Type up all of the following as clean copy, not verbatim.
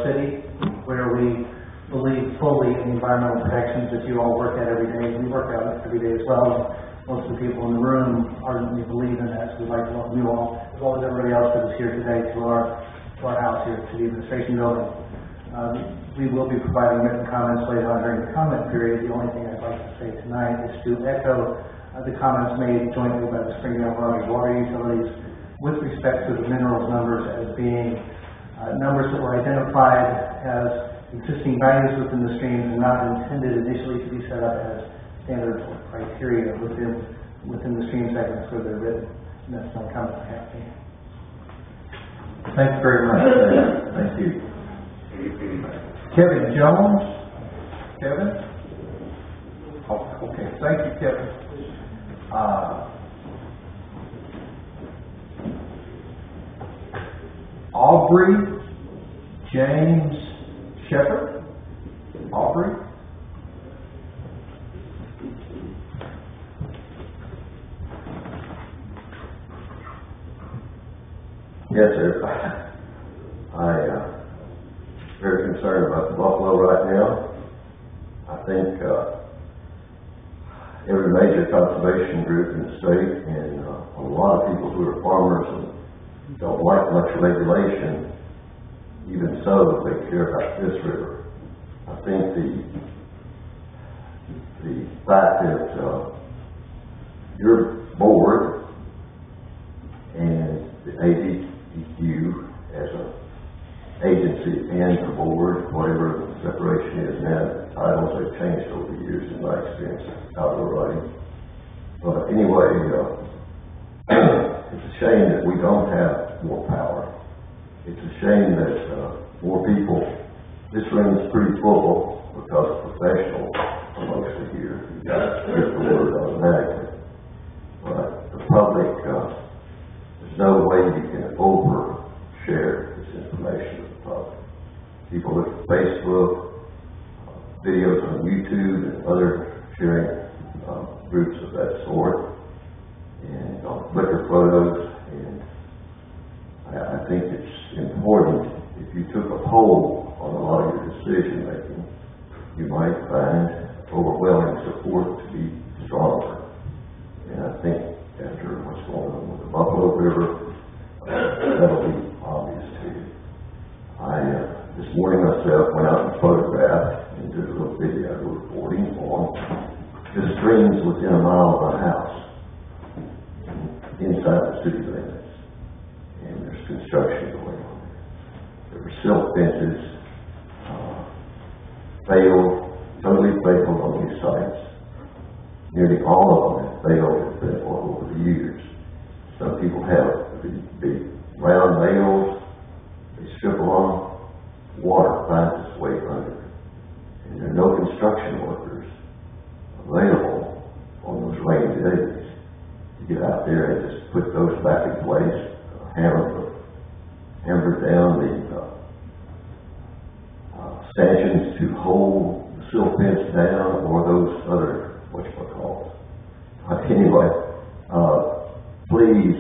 city, where we believe fully in the environmental protections that you all work at every day. We work out every day as well. Most of the people in the room ardently believe in that, so we'd like to welcome you all, as well as everybody else that is here today, to our house here, to the administration building. We will be providing written comments later on during the comment period. The only thing I'd like to say tonight is to echo the comments made jointly by the Springdale Valley Water Utilities with respect to the minerals numbers as being numbers that were identified as existing values within the streams and not intended initially to be set up as standard criteria within the stream segments where they're written. And that's my comment I have. Thank you very much. Thank you. Kevin Jones. Kevin? Oh, okay. Thank you, Kevin. Aubrey James Shepherd. Aubrey? Yes, sir. I'm very concerned about the buffalo right now. I think every major conservation group in the state and a lot of people who are farmers and don't like much regulation, even so, they care about this river. I think the fact that your board and the ADEQ as an agency and the board, whatever the separation is now, the titles have changed over the years in my experience out of the writing. But anyway, it's a shame that we don't have more power. It's a shame that more people, this room is pretty full because professionals are mostly here. You got to get the word automatically. But the public, there's no way you can overshare this information with the public. People look at Facebook, videos on YouTube and other sharing groups of that sort, and Flickr photos, and I think it's important if you took a poll on a lot of your decision making, you might find overwhelming support to be stronger. And I think after what's going on with the Buffalo River, that'll be obvious to you. This morning myself went out and photographed and did a little video reporting on the streams within a mile of my house inside the city limits. And there's construction going on there. There were silt fences, totally failed on these sites. Nearly all of them have failed over the years. Some people have the round nails, they strip along, water finds its way under. And there are no construction workers available on those rainy days to get out there and just put those back in place, hammer down the stanchions to hold the silt fence down, or those other, whatchamacallit. Anyway, please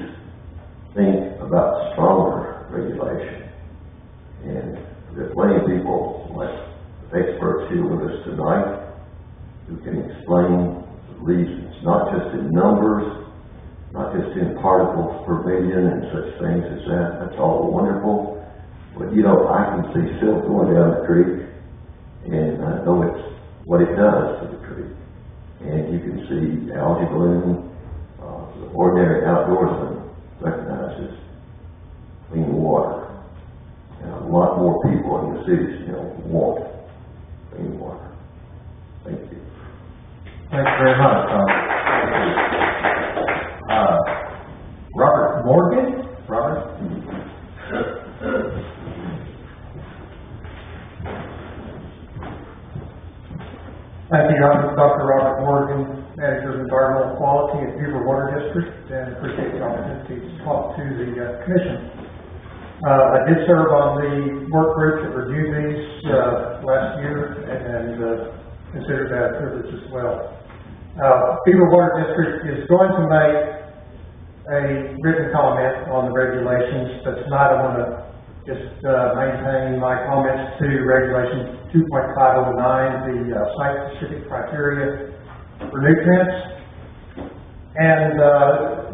think about stronger regulation. And there are plenty of people, like experts here with us tonight, who can explain the reasons, not just in numbers, not just in particles per million and such things as that. That's all wonderful. But I can see silt going down the creek, and I know what it does to the creek. And you can see algae bloom. The ordinary outdoorsman recognizes clean water. And a lot more people in the cities want clean water. Thank you. Thank you very much, Tom. Robert Morgan? Robert? Thank you. I'm Dr. Robert Morgan, Manager of Environmental Quality at Beaver Water District, and appreciate the opportunity to talk to the Commission. I did serve on the work group that reviewed these last year, and consider that a privilege as well. Beaver Water District is going to make a written comment on the regulations, but tonight I want to just maintain my comments to Regulation 2.509, the site-specific criteria for nutrients. And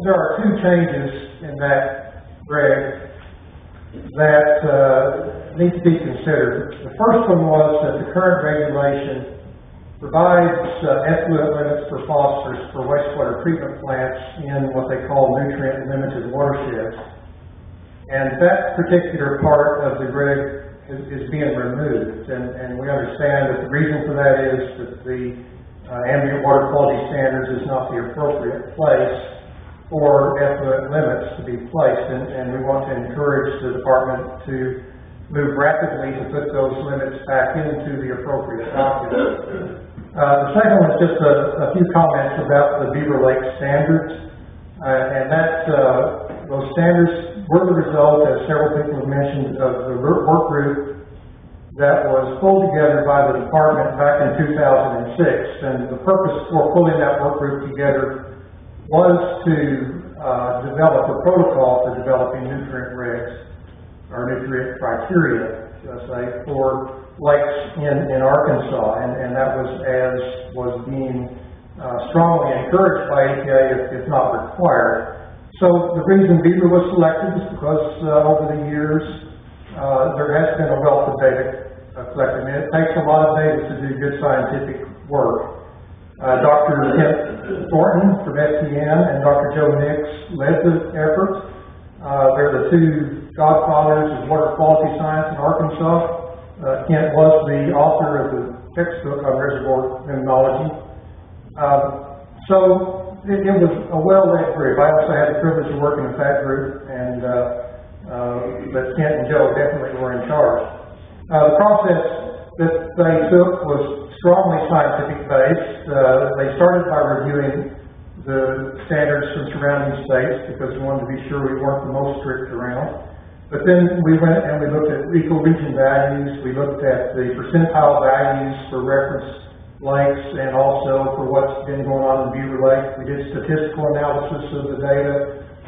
there are two changes in that reg that need to be considered. The first one was that the current regulation provides effluent limits for phosphorus for wastewater treatment plants in what they call nutrient-limited watersheds. And that particular part of the reg is being removed. And we understand that the reason for that is that the ambient water quality standards is not the appropriate place for effluent limits to be placed. And we want to encourage the department to move rapidly to put those limits back into the appropriate document. The second one is just a few comments about the Beaver Lake standards, and those standards were the result, as several people have mentioned, of the work group that was pulled together by the department back in 2006, and the purpose for pulling that work group together was to develop a protocol for developing nutrient regs, or nutrient criteria, should I say, for lakes in Arkansas, and that was as was being strongly encouraged by EPA, if not required. So the reason Beaver was selected is because over the years there has been a wealth of data collected. And it takes a lot of data to do good scientific work. Dr. Kent Thornton from DSCN and Dr. Joe Nix led the effort. They're the two godfathers of water quality science in Arkansas. Kent was the author of the textbook on reservoir mineralogy. So it was a well-led group. I also had the privilege of working with that group, and but Kent and Joe definitely were in charge. The process that they took was strongly scientific based. They started by reviewing the standards from surrounding states because we wanted to be sure we weren't the most strict around. But then we went and we looked at ecoregion values, we looked at the percentile values for reference lakes and also for what's been going on in Beaver Lake. We did statistical analysis of the data,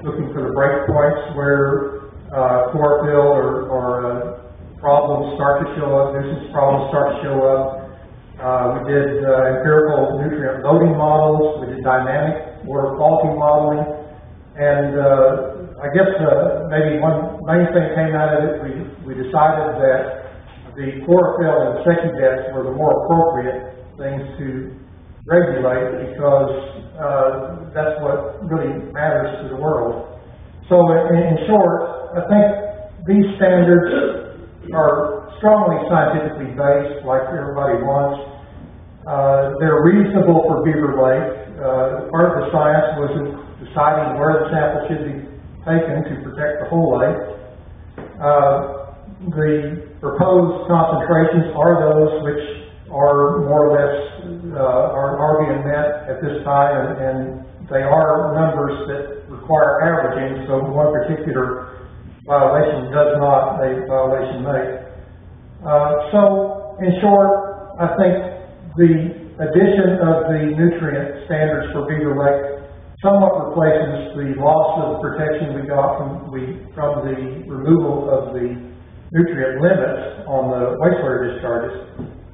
looking for the breakpoints where chlorophyll or problems start to show up, nuisance problems start to show up. We did empirical nutrient loading models, we did dynamic water quality modeling, and I guess maybe one main thing came out of it, we decided that the chlorophyll and secudets were the more appropriate things to regulate because that's what really matters to the world. So in short, I think these standards are strongly scientifically based, like everybody wants. They're reasonable for Beaver Lake. Part of the science was deciding where the sample should be taken to protect the whole lake. The proposed concentrations are those which are more or less are being met at this time, and they are numbers that require averaging, so one particular violation does not a violation make. So, in short, I think the addition of the nutrient standards for Beaver Lake somewhat replaces the loss of protection we got from the removal of the nutrient limits on the wastewater discharges.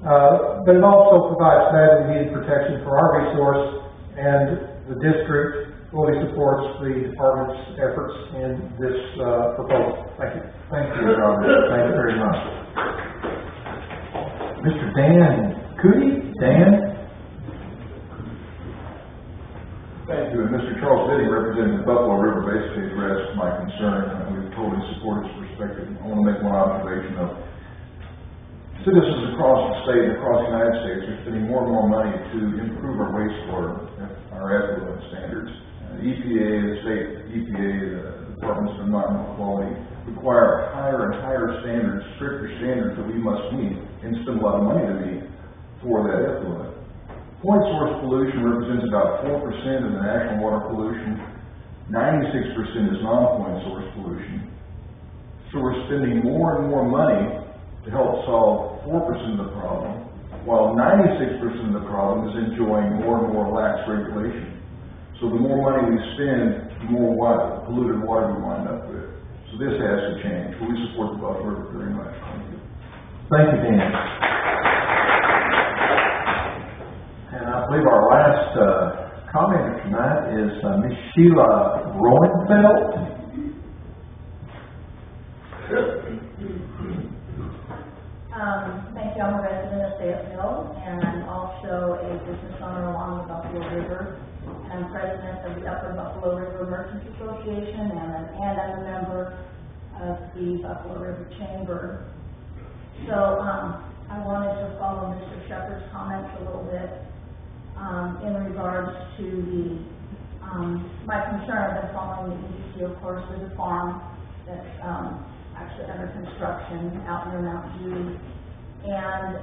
But it also provides badly needed protection for our resource, and the district fully supports the department's efforts in this proposal. Thank you. Thank you, Robert. Thank you very much. Mr. Dan Cootie? Dan? Thank you. And Mr. Charles Biddy, representing the Buffalo River, basically addressed my concern, and we've totally support his perspective. I want to make one observation of citizens across the state, across the United States, are spending more and more money to improve our wastewater, our effluent standards. EPA, the state EPA, the Departments of Environmental Quality require higher and higher standards, stricter standards that we must meet, and spend a lot of money to meet for that effluent. Point source pollution represents about 4% of the national water pollution. 96% is non-point source pollution. So we're spending more and more money to help solve 4% of the problem, while 96% of the problem is enjoying more and more lax regulation. So the more money we spend, the more polluted water we wind up with. So this has to change. We support the Buffalo River very much. Thank you. Thank you, Dan. And I believe our last commenter tonight is Ms. Sheila Roenfeld. Thank you. I'm a resident of Fayetteville, and I'm also a business owner along the Buffalo River. And I'm president of the Upper Buffalo River Merchants Association, and I'm a member of the Buffalo River Chamber. So I wanted to follow Mr. Shepherd's comments a little bit in regards to the my concern. I've been following the EDC, of course, with a farm that's actually under construction out near Mount Judy. And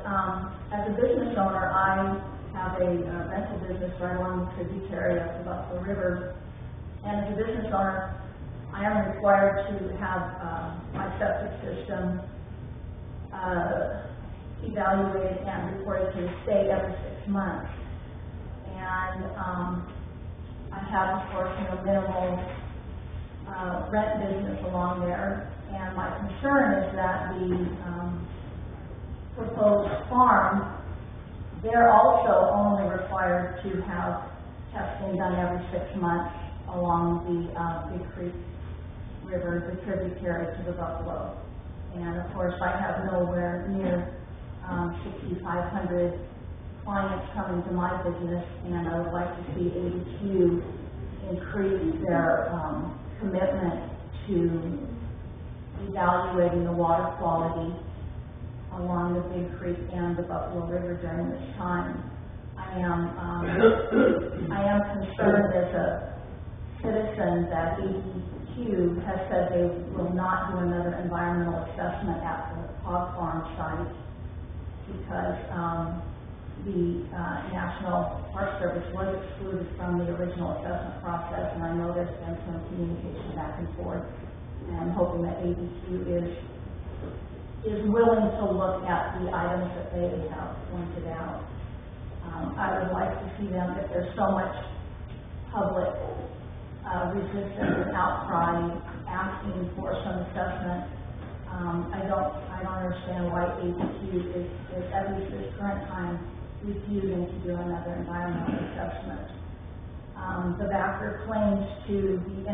as a business owner, I have a rental business right along the tributary of the Buffalo River. And as a business owner, I am required to have my septic system evaluated and reported to the state every 6 months. And I have, of course, minimal rent business along there. And my concern is that the proposed farm, they're also only required to have testing done every 6 months along the Big Creek River, the tributary to the Buffalo. And of course, I have nowhere near 6,500 clients coming to my business, and I would like to see ADQ increase their commitment to evaluating the water quality along the Big Creek and the Buffalo River during this time. I am concerned as a citizen that ADQ has said they will not do another environmental assessment at the hog farm site because the National Park Service was excluded from the original assessment process, and I know there's been some communication back and forth. And I'm hoping that ADQ is willing to look at the items that they have pointed out. I would like to see them, if there's so much public resistance and outcry asking for some assessment. I don't understand why ADQ is at least this current time refusing to do another environmental assessment. The backer claims to be